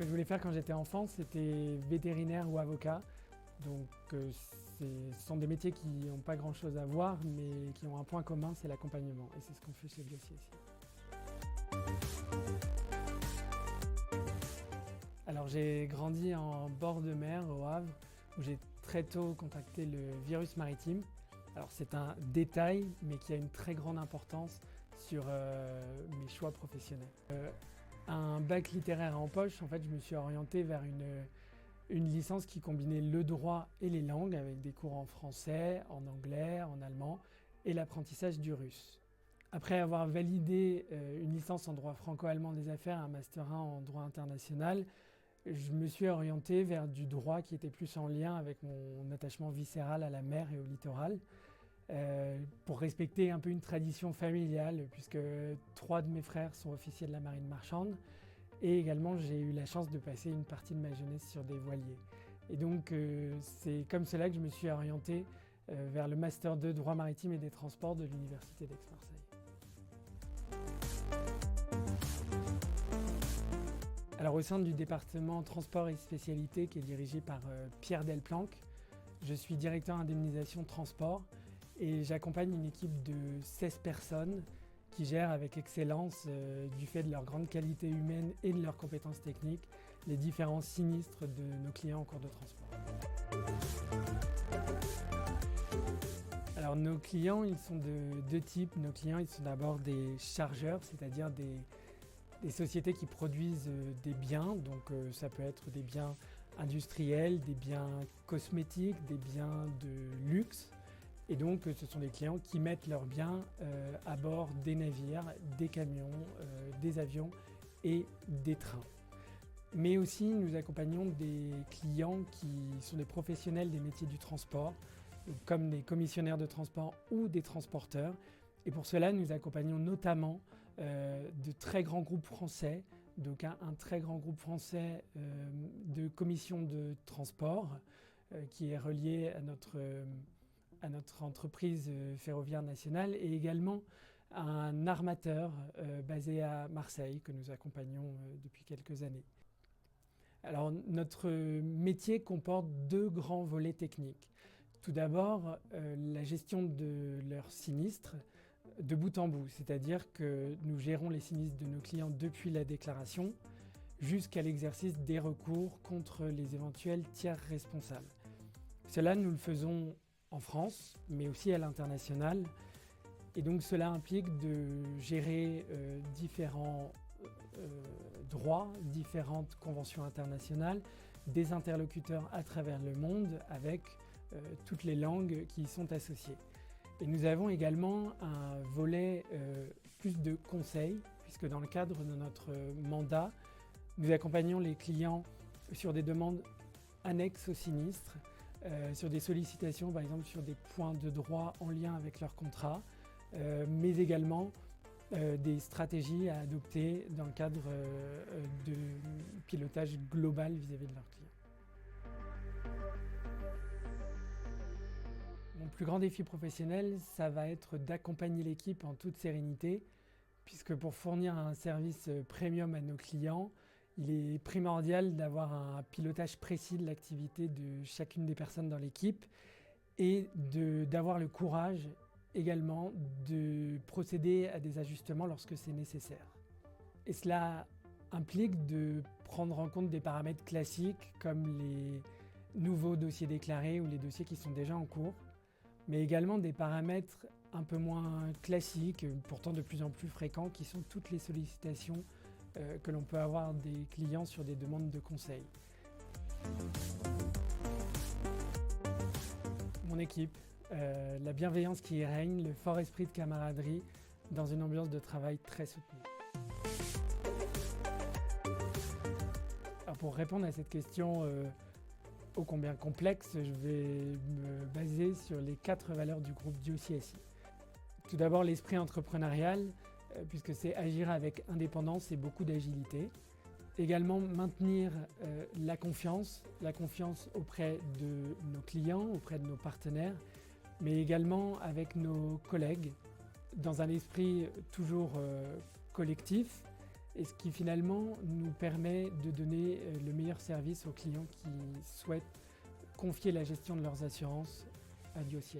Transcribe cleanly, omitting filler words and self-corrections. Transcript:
que je voulais faire quand j'étais enfant, c'était vétérinaire ou avocat. Donc ce sont des métiers qui n'ont pas grand-chose à voir, mais qui ont un point commun, c'est l'accompagnement. Et c'est ce qu'on fait chez Biosi ici. Alors j'ai grandi en bord de mer au Havre, où j'ai très tôt contacté le virus maritime. Alors c'est un détail, mais qui a une très grande importance sur mes choix professionnels. Un bac littéraire en poche, en fait, je me suis orienté vers une licence qui combinait le droit et les langues, avec des cours en français, en anglais, en allemand, et l'apprentissage du russe. Après avoir validé une licence en droit franco-allemand des affaires et un master 1 en droit international, je me suis orienté vers du droit qui était plus en lien avec mon attachement viscéral à la mer et au littoral, pour respecter un peu une tradition familiale, puisque 3 de mes frères sont officiers de la marine marchande, et également j'ai eu la chance de passer une partie de ma jeunesse sur des voiliers. Et donc c'est comme cela que je me suis orienté vers le Master 2 droit maritime et des transports de l'Université d'Aix-Marseille. Alors au sein du département transport et spécialité qui est dirigé par Pierre Delplanque, je suis directeur indemnisation transport et j'accompagne une équipe de 16 personnes qui gèrent avec excellence, du fait de leur grande qualité humaine et de leurs compétences techniques, les différents sinistres de nos clients en cours de transport. Alors nos clients, ils sont de deux types. Nos clients, ils sont d'abord des chargeurs, c'est-à-dire des sociétés qui produisent des biens, donc ça peut être des biens industriels, des biens cosmétiques, des biens de luxe. Et donc ce sont des clients qui mettent leurs biens à bord des navires, des camions, des avions et des trains. Mais aussi nous accompagnons des clients qui sont des professionnels des métiers du transport, comme des commissionnaires de transport ou des transporteurs. Et pour cela, nous accompagnons notamment de très grands groupes français, donc un très grand groupe français de commission de transport qui est relié à notre entreprise ferroviaire nationale, et également un armateur basé à Marseille que nous accompagnons depuis quelques années. Alors notre métier comporte 2 grands volets techniques. Tout d'abord, la gestion de leurs sinistres de bout en bout, c'est-à-dire que nous gérons les sinistres de nos clients depuis la déclaration jusqu'à l'exercice des recours contre les éventuels tiers responsables. Cela, nous le faisons en France, mais aussi à l'international. Et donc cela implique de gérer différents droits, différentes conventions internationales, des interlocuteurs à travers le monde avec toutes les langues qui y sont associées. Et nous avons également un volet plus de conseil, puisque dans le cadre de notre mandat, nous accompagnons les clients sur des demandes annexes au sinistre, sur des sollicitations, par exemple sur des points de droit en lien avec leur contrat, mais également des stratégies à adopter dans le cadre de pilotage global vis-à-vis de leurs clients. Mon plus grand défi professionnel, ça va être d'accompagner l'équipe en toute sérénité, puisque pour fournir un service premium à nos clients, il est primordial d'avoir un pilotage précis de l'activité de chacune des personnes dans l'équipe et d'avoir le courage également de procéder à des ajustements lorsque c'est nécessaire. Et cela implique de prendre en compte des paramètres classiques comme les nouveaux dossiers déclarés ou les dossiers qui sont déjà en cours, mais également des paramètres un peu moins classiques, pourtant de plus en plus fréquents, qui sont toutes les sollicitations que l'on peut avoir des clients sur des demandes de conseil. Mon équipe, la bienveillance qui y règne, le fort esprit de camaraderie dans une ambiance de travail très soutenue. Alors pour répondre à cette question ô combien complexe, je vais me baser sur les 4 valeurs du groupe Biosi SI. Tout d'abord l'esprit entrepreneurial, puisque c'est agir avec indépendance et beaucoup d'agilité. Également maintenir la confiance auprès de nos clients, auprès de nos partenaires, mais également avec nos collègues, dans un esprit toujours collectif, et ce qui finalement nous permet de donner le meilleur service aux clients qui souhaitent confier la gestion de leurs assurances à Diossi.